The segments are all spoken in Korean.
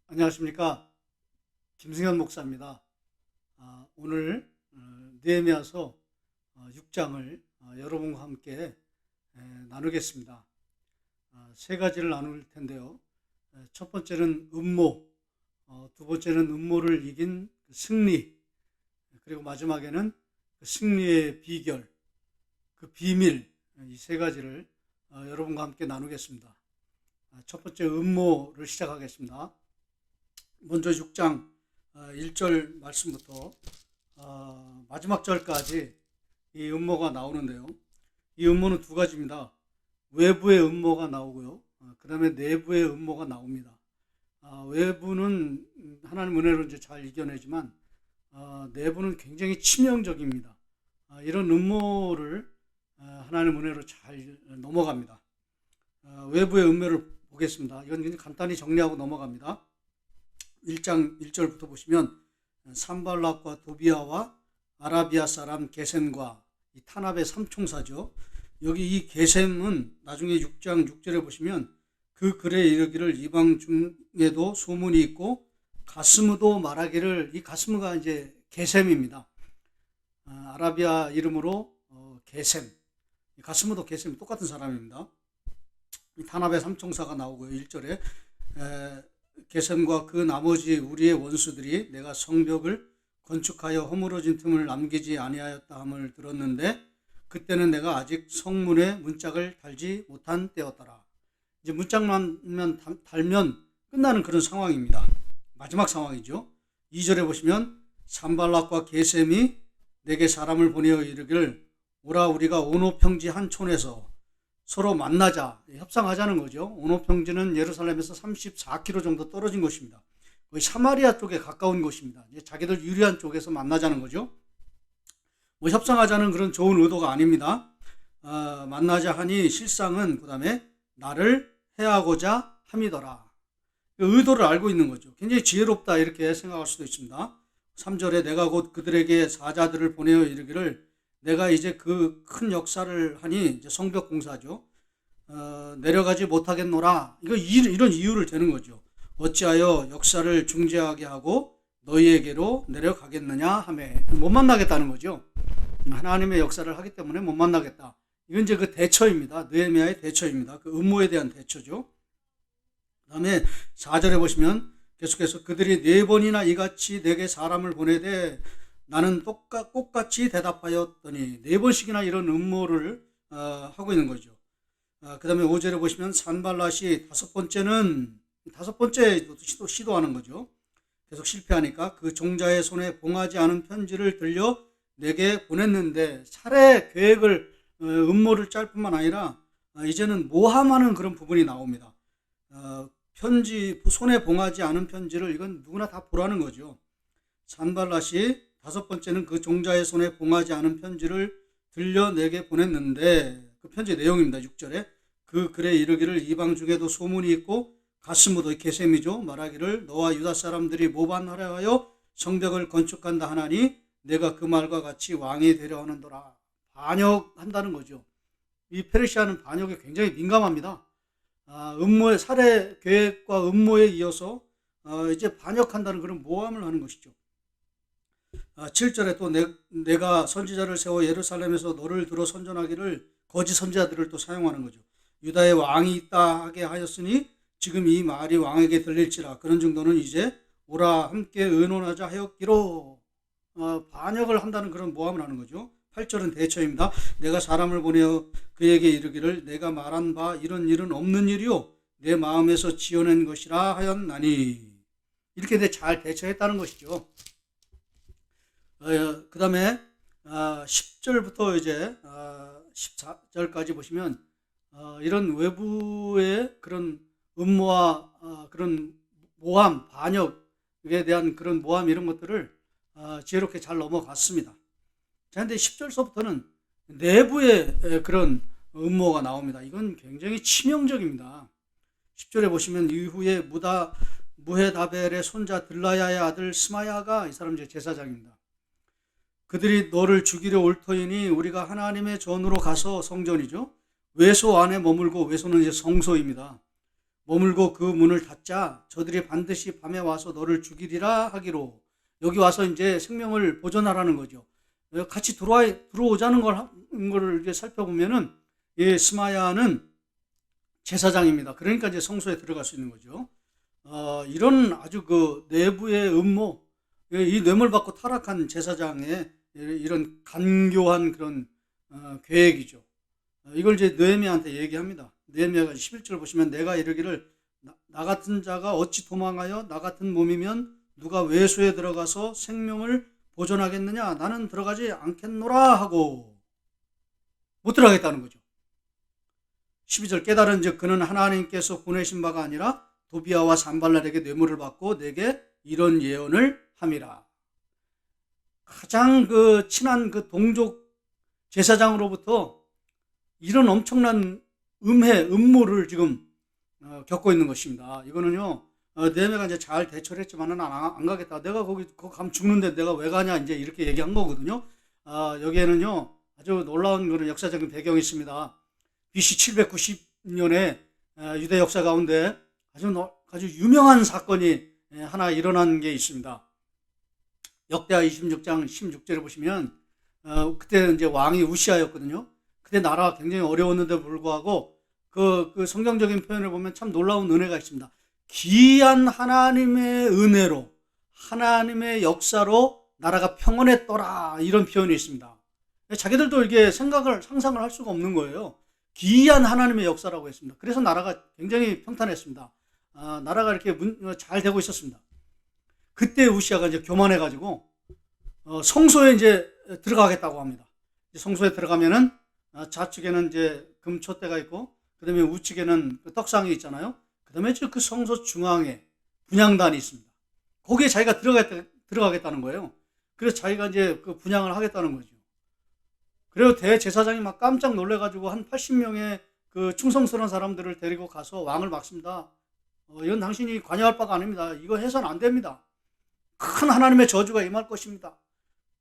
안녕하십니까. 김승현 목사입니다. 오늘 느헤미야서 6장을 여러분과 함께 나누겠습니다. 세 가지를 나눌 텐데요. 첫 번째는 음모, 두 번째는 음모를 이긴 승리, 그리고 마지막에는 그 승리의 비결, 그 비밀, 이 세 가지를 여러분과 함께 나누겠습니다. 첫 번째 음모를 시작하겠습니다. 먼저 6장 1절 말씀부터 마지막 절까지 이 음모가 나오는데요. 이 음모는 두 가지입니다. 외부의 음모가 나오고요. 그 다음에 내부의 음모가 나옵니다. 외부는 하나님 은혜로 이제 잘 이겨내지만 내부는 굉장히 치명적입니다. 이런 음모를 하나님 은혜로 잘 넘어갑니다. 외부의 음모를 보겠습니다. 이건 그냥 간단히 정리하고 넘어갑니다. 1장 1절부터 보시면 산발락과 도비아와 아라비아 사람 게셈과 이 타납의 삼총사죠. 여기 이 게셈은 나중에 6장 6절에 보시면 그 글에 이르기를 이방 중에도 소문이 있고 가스무도 말하기를, 이 가스무가 이제 게셈입니다. 아라비아 이름으로 게셈, 가스무도 게셈이 똑같은 사람입니다. 이 타납의 삼총사가 나오고요. 1절에 게셈과 그 나머지 우리의 원수들이 내가 성벽을 건축하여 허물어진 틈을 남기지 아니하였다 함을 들었는데 그때는 내가 아직 성문에 문짝을 달지 못한 때였더라. 이제 문짝만 달면 끝나는 그런 상황입니다. 마지막 상황이죠. 2절에 보시면 산발락과 게셈이 내게 사람을 보내어 이르기를 오라 우리가 오노 평지 한 촌에서 서로 만나자, 협상하자는 거죠. 오노 평지는 예루살렘에서 34km 정도 떨어진 곳입니다. 거의 사마리아 쪽에 가까운 곳입니다. 자기들 유리한 쪽에서 만나자는 거죠. 뭐 협상하자는 그런 좋은 의도가 아닙니다. 만나자 하니 실상은 그 다음에 나를 해하고자 함이더라. 의도를 알고 있는 거죠. 굉장히 지혜롭다 이렇게 생각할 수도 있습니다. 3절에 내가 곧 그들에게 사자들을 보내어 이르기를 내가 이제 그 큰 역사를 하니 이제 성벽 공사죠. 내려가지 못하겠노라. 이런 이유를 대는 거죠. 어찌하여 역사를 중지하게 하고 너희에게로 내려가겠느냐 하매 못 만나겠다는 거죠. 하나님의 역사를 하기 때문에 못 만나겠다. 이건 이제 그 대처입니다. 느헤미야의 대처입니다. 그 음모에 대한 대처죠. 그 다음에 4절에 보시면 계속해서 그들이 4번이나 이같이 내게 사람을 보내되 나는 똑같이 대답하였더니 4번씩이나 이런 음모를 하고 있는 거죠. 그 다음에 5절에 보시면 산발랏이 다섯 번째 시도하는 거죠. 계속 실패하니까 그 종자의 손에 봉하지 않은 편지를 들려 내게 보냈는데 차례 계획을 음모를 짤 뿐만 아니라 이제는 모함하는 그런 부분이 나옵니다. 편지, 손에 봉하지 않은 편지를 이건 누구나 다 보라는 거죠. 산발랏이 5번째는 그 종자의 손에 봉하지 않은 편지를 들려 내게 보냈는데 그 편지 내용입니다. 6절에 그 글에 이르기를 이방 중에도 소문이 있고 가스무도 게셈이죠. 말하기를 너와 유다 사람들이 모반하려 하여 성벽을 건축한다 하나니 내가 그 말과 같이 왕이 되려 하는도라. 반역한다는 거죠. 이 페르시아는 반역에 굉장히 민감합니다. 음모의 살해 계획과 음모에 이어서 이제 반역한다는 그런 모함을 하는 것이죠. 7절에 또 내가 선지자를 세워 예루살렘에서 너를 들어 선전하기를 거짓 선지자들을 또 사용하는 거죠. 유다의 왕이 있다 하게 하였으니 지금 이 말이 왕에게 들릴지라 그런 정도는 이제 오라 함께 의논하자 하였기로 반역을 한다는 그런 모함을 하는 거죠. 8절은 대처입니다. 내가 사람을 보내어 그에게 이르기를 내가 말한 바 이런 일은 없는 일이요 내 마음에서 지어낸 것이라 하였나니 이렇게 잘 대처했다는 것이죠. 그 다음에 10절부터 이제 14절까지 보시면 이런 외부의 그런 음모와 그런 모함, 반역에 대한 그런 모함 이런 것들을 지혜롭게 잘 넘어갔습니다. 자, 근데 10절서부터는 내부의 그런 음모가 나옵니다. 이건 굉장히 치명적입니다. 10절에 보시면 이후에 무헤다벨의 손자 들라야의 아들 스마야가 이 사람 이제 제사장입니다. 그들이 너를 죽이려 올 터이니 우리가 하나님의 전으로 가서 성전이죠. 외소 안에 머물고 외소는 이제 성소입니다. 머물고 그 문을 닫자 저들이 반드시 밤에 와서 너를 죽이리라 하기로. 여기 와서 이제 생명을 보존하라는 거죠. 같이 들어오자는 걸 이제 살펴보면은 이 스마야는 제사장입니다. 그러니까 이제 성소에 들어갈 수 있는 거죠. 이런 아주 그 내부의 음모, 이 뇌물 받고 타락한 제사장의 이런 간교한 그런 계획이죠. 이걸 이제 느헤미야한테 얘기합니다. 느헤미야가 11절 보시면 내가 이르기를 나 같은 자가 어찌 도망하여 나 같은 몸이면 누가 외소에 들어가서 생명을 보존하겠느냐? 나는 들어가지 않겠노라 하고 못 들어가겠다는 거죠. 12절 깨달은 즉 그는 하나님께서 보내신 바가 아니라 도비아와 산발랄에게 뇌물을 받고 내게 이런 예언을 함이라. 가장 그 친한 그 동족 제사장으로부터 이런 엄청난 음모를 지금 겪고 있는 것입니다. 이거는요, 느헤미야가 이제 잘 대처를 했지만은 안 가겠다. 내가 거기 가면 죽는데 내가 왜 가냐 이제 이렇게 얘기한 거거든요. 여기에는요 아주 놀라운 그런 역사적인 배경이 있습니다. BC 790년에 유대 역사 가운데 아주 유명한 사건이 하나 일어난 게 있습니다. 역대하 26장 16절에 보시면 그때 이제 왕이 우시아였거든요. 그때 나라가 굉장히 어려웠는데 불구하고 그 성경적인 표현을 보면 참 놀라운 은혜가 있습니다. 기이한 하나님의 은혜로 하나님의 역사로 나라가 평온했더라 이런 표현이 있습니다. 자기들도 이게 상상을 할 수가 없는 거예요. 기이한 하나님의 역사라고 했습니다. 그래서 나라가 굉장히 평탄했습니다. 나라가 이렇게 잘 되고 있었습니다. 그때 우시아가 이제 교만해가지고 성소에 이제 들어가겠다고 합니다. 성소에 들어가면은 좌측에는 이제 금촛대가 있고 그다음에 우측에는 그 떡상이 있잖아요. 그다음에 그 성소 중앙에 분향단이 있습니다. 거기에 자기가 들어가겠다는 거예요. 그래서 자기가 이제 그 분향을 하겠다는 거죠. 그리고 대제사장이 막 깜짝 놀래가지고 한 80명의 그 충성스러운 사람들을 데리고 가서 왕을 막습니다. 이건 당신이 관여할 바가 아닙니다. 이거 해서는 안 됩니다. 큰 하나님의 저주가 임할 것입니다.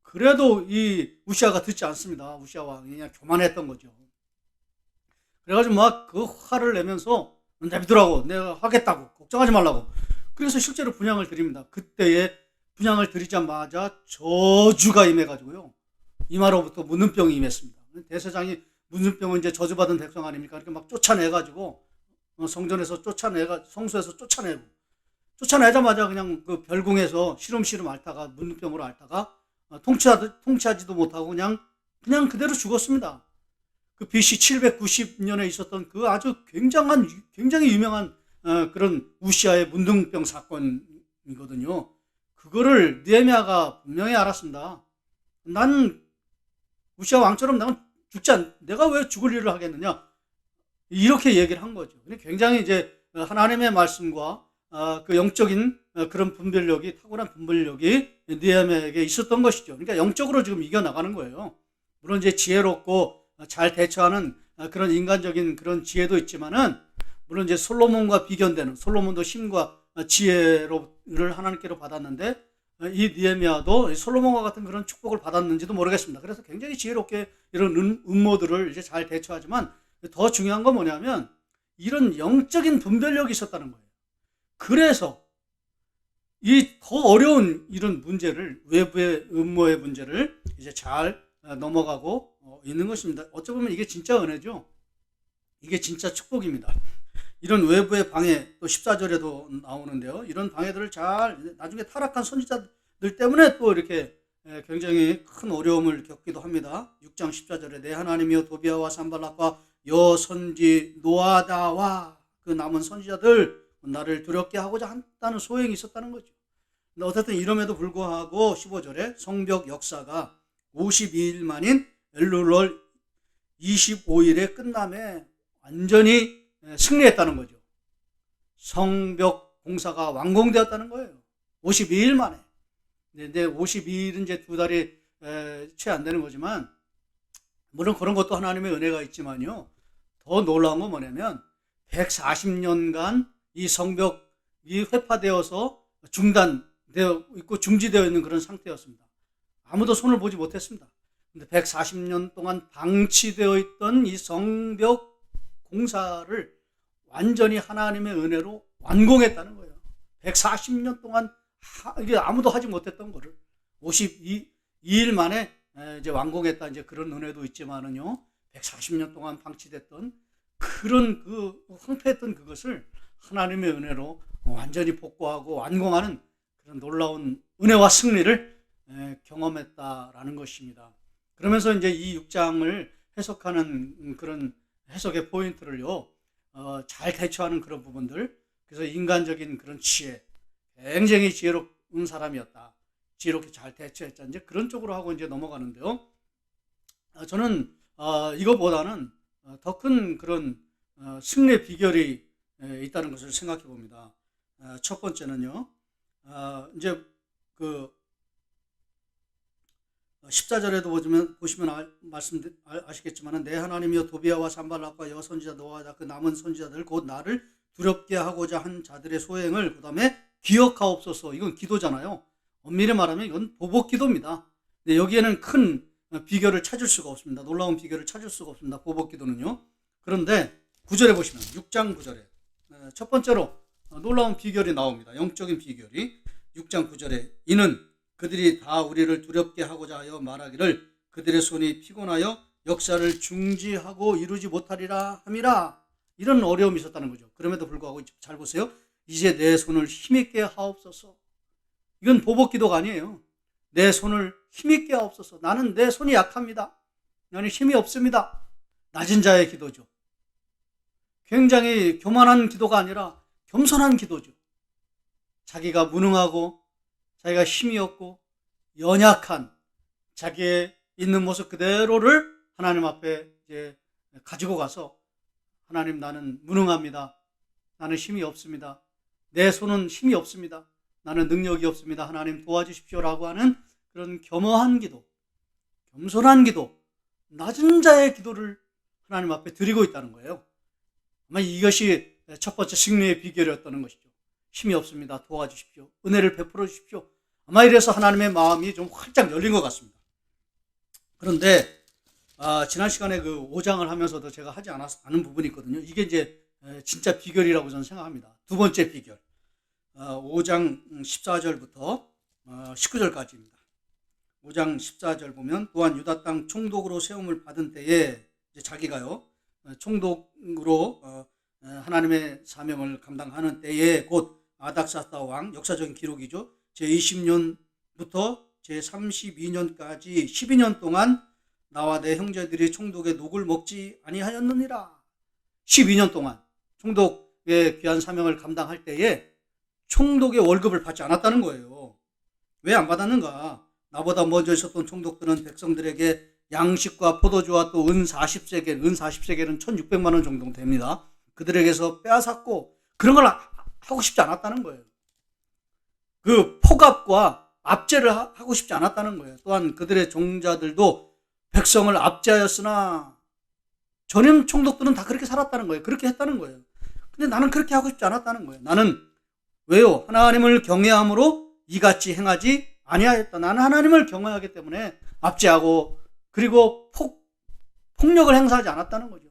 그래도 이 우시아가 듣지 않습니다. 우시아 왕이 그냥 교만했던 거죠. 그래가지고 막 그 화를 내면서 내비두라고, 내가 하겠다고, 걱정하지 말라고. 그래서 실제로 분향을 드립니다. 그때에 분향을 드리자마자 저주가 임해가지고요. 이마로부터 문둥병이 임했습니다. 대제사장이 문둥병은 이제 저주받은 백성 아닙니까? 이렇게 막 쫓아내가지고 성전에서 성소에서 쫓아내자마자 그냥 그 별궁에서 시름시름 앓다가 문둥병으로 앓다가 통치하지도 못하고 그냥 그대로 죽었습니다. 그 BC 790년에 있었던 그 아주 굉장히 유명한 그런 우시아의 문둥병 사건이거든요. 그거를 느헤미야가 분명히 알았습니다. 난 우시아 왕처럼 내가 왜 죽을 일을 하겠느냐 이렇게 얘기를 한 거죠. 굉장히 이제 하나님의 말씀과 그 영적인 그런 탁월한 분별력이 느헤미야에게 있었던 것이죠. 그러니까 영적으로 지금 이겨나가는 거예요. 물론 이제 지혜롭고 잘 대처하는 그런 인간적인 그런 지혜도 있지만은 물론 이제 솔로몬과 비견되는 솔로몬도 힘과 지혜를 하나님께로 받았는데 이 느헤미야도 솔로몬과 같은 그런 축복을 받았는지도 모르겠습니다. 그래서 굉장히 지혜롭게 이런 음모들을 이제 잘 대처하지만 더 중요한 건 뭐냐면 이런 영적인 분별력이 있었다는 거예요. 그래서 이 더 어려운 이런 문제를 외부의 음모의 문제를 이제 잘 넘어가고 있는 것입니다. 어찌 보면 이게 진짜 은혜죠. 이게 진짜 축복입니다. 이런 외부의 방해 또 14절에도 나오는데요. 이런 방해들을 잘 나중에 타락한 선지자들 때문에 또 이렇게 굉장히 큰 어려움을 겪기도 합니다. 6장 14절에 내 하나님이여 도비아와 산발락과 여선지 노아다와 그 남은 선지자들 나를 두렵게 하고자 한다는 소행이 있었다는 거죠. 근데 어쨌든 이름에도 불구하고 15절에 성벽 역사가 52일 만인 엘룰월 25일에 끝남에 완전히 승리했다는 거죠. 성벽 공사가 완공되었다는 거예요. 52일 만에. 근데 52일은 이제 2달이 채 안 되는 거지만 물론 그런 것도 하나님의 은혜가 있지만요. 더 놀라운 건 뭐냐면 140년간 이 성벽이 회파되어서 중단되어 있고 중지되어 있는 그런 상태였습니다. 아무도 손을 보지 못했습니다. 근데 140년 동안 방치되어 있던 이 성벽 공사를 완전히 하나님의 은혜로 완공했다는 거예요. 140년 동안 이게 아무도 하지 못했던 거를 52일 만에 이제 완공했다, 이제 그런 은혜도 있지만은요, 140년 동안 방치됐던 그런 그 황폐했던 그것을 하나님의 은혜로 완전히 복구하고 완공하는 그런 놀라운 은혜와 승리를 경험했다라는 것입니다. 그러면서 이제 이 6장을 해석하는 그런 해석의 포인트를요, 잘 대처하는 그런 부분들, 그래서 인간적인 그런 지혜, 굉장히 지혜로운 사람이었다, 지혜롭게 잘 대처했다, 이제 그런 쪽으로 하고 이제 넘어가는데요. 저는 이거보다는 더 큰 그런 승리의 비결이 있다는 것을 생각해 봅니다. 첫 번째는요, 이제 그 14절에도 보시면 아시겠지만, 내 하나님이여 도비아와 산발락과 여호 선지자 노아다 그 남은 선지자들 곧 나를 두렵게 하고자 한 자들의 소행을 그 다음에 기억하옵소서. 이건 기도잖아요. 엄밀히 말하면 이건 보복 기도입니다. 근데 여기에는 큰 비결을 찾을 수가 없습니다. 놀라운 비결을 찾을 수가 없습니다. 보복 기도는요. 그런데 9절에 보시면, 6장 9절에 첫 번째로 놀라운 비결이 나옵니다. 영적인 비결이 6장 9절에, 이는 그들이 다 우리를 두렵게 하고자 하여 말하기를 그들의 손이 피곤하여 역사를 중지하고 이루지 못하리라 함이라. 이런 어려움이 있었다는 거죠. 그럼에도 불구하고 잘 보세요. 이제 내 손을 힘있게 하옵소서. 이건 보복 기도가 아니에요. 내 손을 힘있게 하옵소서. 나는 내 손이 약합니다. 나는 힘이 없습니다. 낮은 자의 기도죠. 굉장히 교만한 기도가 아니라 겸손한 기도죠. 자기가 무능하고 자기가 힘이 없고 연약한 자기의 있는 모습 그대로를 하나님 앞에 이제 가지고 가서, 하나님, 나는 무능합니다. 나는 힘이 없습니다. 내 손은 힘이 없습니다. 나는 능력이 없습니다. 하나님 도와주십시오라고 하는 그런 겸허한 기도, 겸손한 기도, 낮은 자의 기도를 하나님 앞에 드리고 있다는 거예요. 아마 이것이 첫 번째 승리의 비결이었다는 것이죠. 힘이 없습니다. 도와주십시오. 은혜를 베풀어 주십시오. 아마 이래서 하나님의 마음이 좀 활짝 열린 것 같습니다. 그런데 지난 시간에 그 5장을 하면서도 제가 하지 않은 부분이 있거든요. 이게 이제 진짜 비결이라고 저는 생각합니다. 두 번째 비결, 5장 14절부터 19절까지입니다. 5장 14절 보면, 또한 유다 땅 총독으로 세움을 받은 때에, 이제 자기가요 총독으로 하나님의 사명을 감당하는 때에, 곧 아닥사스다 왕, 역사적인 기록이죠, 제20년부터 제32년까지 12년 동안 나와 내 형제들이 총독의 녹을 먹지 아니하였느니라. 12년 동안 총독의 귀한 사명을 감당할 때에 총독의 월급을 받지 않았다는 거예요. 왜 안 받았는가? 나보다 먼저 있었던 총독들은 백성들에게 양식과 포도주와 또 은 40세겔, 은 40세겔은 1600만 원 정도 됩니다. 그들에게서 빼앗았고, 그런 걸 하고 싶지 않았다는 거예요. 그 포갑과 압제를 하고 싶지 않았다는 거예요. 또한 그들의 종자들도 백성을 압제하였으나, 전임 총독들은 다 그렇게 살았다는 거예요. 그렇게 했다는 거예요. 근데 나는 그렇게 하고 싶지 않았다는 거예요. 나는 왜요? 하나님을 경외함으로 이같이 행하지 아니하였다. 나는 하나님을 경외하기 때문에 압제하고, 그리고 폭력을 행사하지 않았다는 거죠.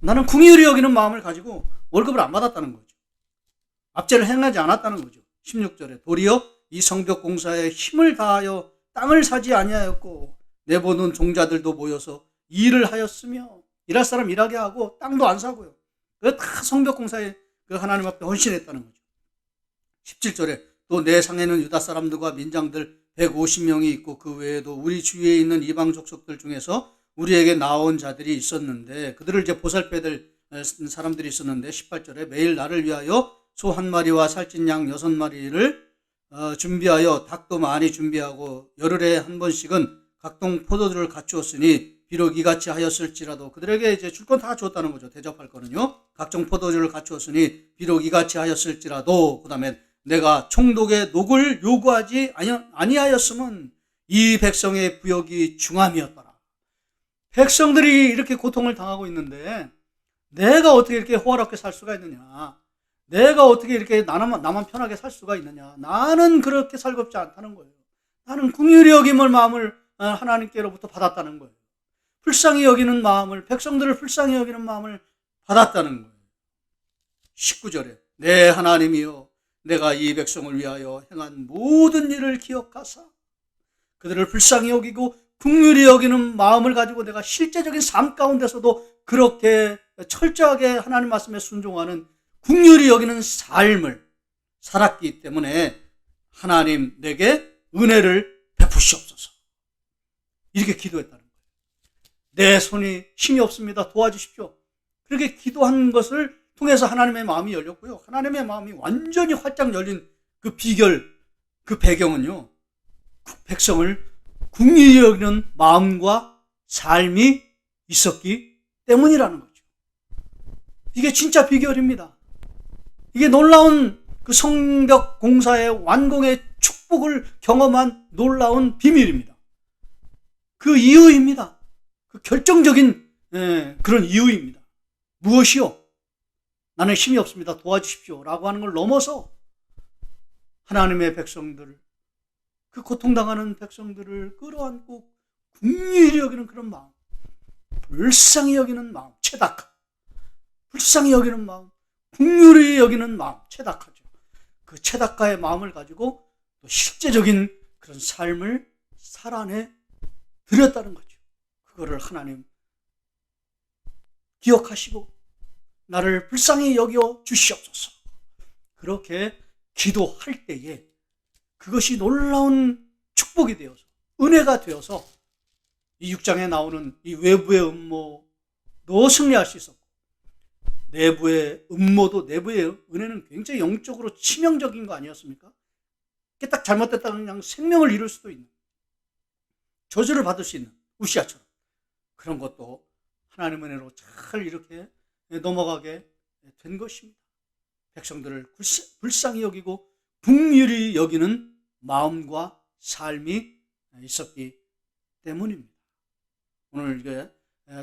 나는 긍휼히 여기는 마음을 가지고 월급을 안 받았다는 거죠. 압제를 행하지 않았다는 거죠. 16절에, 도리어 이 성벽 공사에 힘을 다하여 땅을 사지 아니하였고 내보는 종자들도 모여서 일을 하였으며, 일할 사람 일하게 하고 땅도 안 사고요. 그 다 성벽 공사에 그 하나님 앞에 헌신했다는 거죠. 17절에, 또 내 상에는 유다 사람들과 민장들 150명이 있고 그 외에도 우리 주위에 있는 이방 족속들 중에서 우리에게 나온 자들이 있었는데, 그들을 이제 보살펴들 사람들이 있었는데, 18절에 매일 나를 위하여 소 한 마리와 살찐 양 6마리를 준비하여 닭도 많이 준비하고 열흘에 한 번씩은 각종 포도주를 갖추었으니, 비록 이같이 하였을지라도, 그들에게 이제 줄 건 다 줬다는 거죠. 대접할 거는요. 각종 포도주를 갖추었으니 비록 이같이 하였을지라도, 그 다음에 내가 총독의 녹을 요구하지 아니하였으면 이 백성의 부역이 중함이었더라. 백성들이 이렇게 고통을 당하고 있는데 내가 어떻게 이렇게 호화롭게 살 수가 있느냐, 내가 어떻게 이렇게 나만 편하게 살 수가 있느냐. 나는 그렇게 살갑지 않다는 거예요. 나는 긍휼히 여김을 마음을 하나님께로부터 받았다는 거예요. 불쌍히 여기는 마음을, 백성들을 불쌍히 여기는 마음을 받았다는 거예요. 19절에 내 하나님이여 내가 이 백성을 위하여 행한 모든 일을 기억하사 그들을 불쌍히 여기고 긍휼히 여기는 마음을 가지고 내가 실제적인 삶 가운데서도 그렇게 철저하게 하나님 말씀에 순종하는 긍휼히 여기는 삶을 살았기 때문에 하나님 내게 은혜를 베푸시옵소서. 이렇게 기도했다는 거예요. 내 손이 힘이 없습니다. 도와주십시오. 그렇게 기도한 것을 통해서 하나님의 마음이 열렸고요. 하나님의 마음이 완전히 활짝 열린 그 비결, 그 배경은요, 백성을 긍휼히 여기는 마음과 삶이 있었기 때문이라는 거죠. 이게 진짜 비결입니다. 이게 놀라운 그 성벽 공사의 완공의 축복을 경험한 놀라운 비밀입니다. 그 이유입니다. 그 결정적인 그런 이유입니다. 무엇이요? 나는 힘이 없습니다. 도와주십시오. 라고 하는 걸 넘어서 하나님의 백성들을, 그 고통당하는 백성들을 끌어안고 긍휼히 여기는 그런 마음, 불쌍히 여기는 마음, 체다카. 불쌍히 여기는 마음, 긍휼히 여기는 마음, 체다카죠. 그 체다카의 마음을 가지고 또 실제적인 그런 삶을 살아내 드렸다는 거죠. 그거를 하나님 기억하시고 나를 불쌍히 여겨 주시옵소서. 그렇게 기도할 때에 그것이 놀라운 축복이 되어서, 은혜가 되어서 이 6장에 나오는 이 외부의 음모도 승리할 수 있었고, 내부의 음모도, 내부의 은혜는 굉장히 영적으로 치명적인 거 아니었습니까? 이게 딱 잘못됐다면 그냥 생명을 잃을 수도 있는, 저주를 받을 수 있는 우시아처럼 그런 것도 하나님의 은혜로 잘 이렇게 넘어가게 된 것입니다. 백성들을 불쌍히 여기고 긍휼히 여기는 마음과 삶이 있었기 때문입니다. 오늘 이게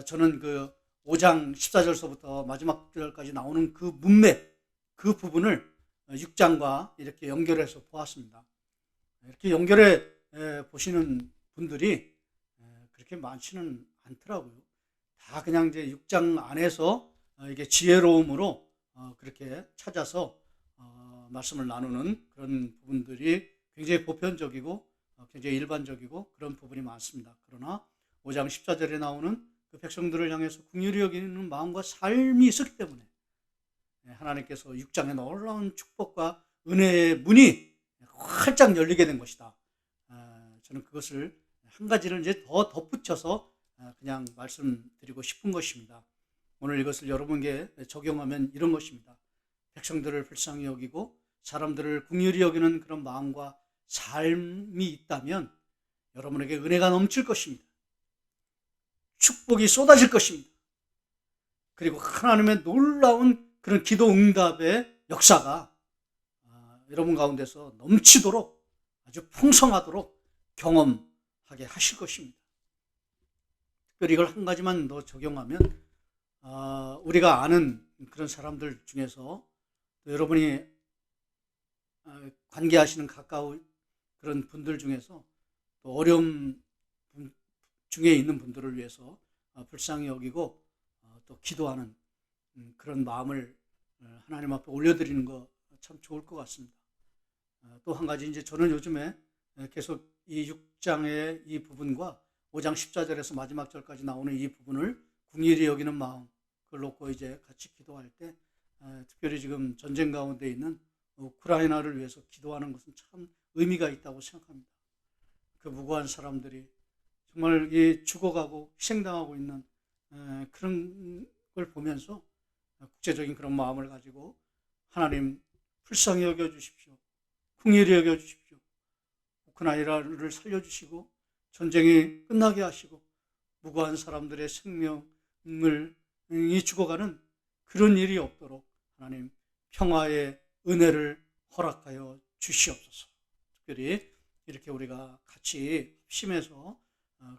저는 그 5장 14절서부터 마지막 절까지 나오는 그 문맥, 그 부분을 6장과 이렇게 연결해서 보았습니다. 이렇게 연결해 보시는 분들이 그렇게 많지는 않더라고요. 다 그냥 이제 6장 안에서 이게 지혜로움으로 그렇게 찾아서 말씀을 나누는 그런 부분들이 굉장히 보편적이고 굉장히 일반적이고 그런 부분이 많습니다. 그러나 5장 14절에 나오는 그 백성들을 향해서 긍휼히 여기는 마음과 삶이 있었기 때문에 하나님께서 6장에 놀라운 축복과 은혜의 문이 활짝 열리게 된 것이다. 저는 그것을 한 가지를 이제 더 덧붙여서 그냥 말씀드리고 싶은 것입니다. 오늘 이것을 여러분에게 적용하면 이런 것입니다. 백성들을 불쌍히 여기고 사람들을 긍휼히 여기는 그런 마음과 삶이 있다면 여러분에게 은혜가 넘칠 것입니다. 축복이 쏟아질 것입니다. 그리고 하나님의 놀라운 그런 기도 응답의 역사가 여러분 가운데서 넘치도록 아주 풍성하도록 경험하게 하실 것입니다. 특별히 이걸 한 가지만 더 적용하면 우리가 아는 그런 사람들 중에서 여러분이 관계하시는 가까운 그런 분들 중에서 또 어려움 중에 있는 분들을 위해서 불쌍히 여기고 또 기도하는 그런 마음을 하나님 앞에 올려드리는 거 참 좋을 것 같습니다. 또 한 가지, 이제 저는 요즘에 계속 이 6장의 이 부분과 5장 14절에서 마지막 절까지 나오는 이 부분을 긍휼히 여기는 마음, 그걸 놓고 이제 같이 기도할 때 특별히 지금 전쟁 가운데 있는 우크라이나를 위해서 기도하는 것은 참 의미가 있다고 생각합니다. 그 무고한 사람들이 정말 죽어가고 희생당하고 있는 그런 걸 보면서 국제적인 그런 마음을 가지고 하나님 불쌍히 여겨주십시오. 긍휼히 여겨주십시오. 우크라이나를 살려주시고 전쟁이 끝나게 하시고 무고한 사람들의 생명을 죽어가는 그런 일이 없도록 하나님 평화의 은혜를 허락하여 주시옵소서. 특별히 이렇게 우리가 같이 합심해서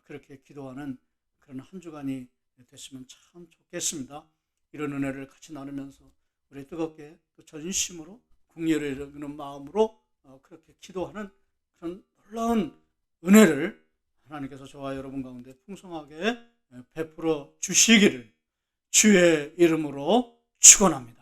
그렇게 기도하는 그런 한 주간이 됐으면 참 좋겠습니다. 이런 은혜를 같이 나누면서 우리 뜨겁게 또 전심으로 긍휼히 여기는 마음으로 그렇게 기도하는 그런 놀라운 은혜를 하나님께서 저와 여러분 가운데 풍성하게 베풀어 주시기를 주의 이름으로 축원합니다.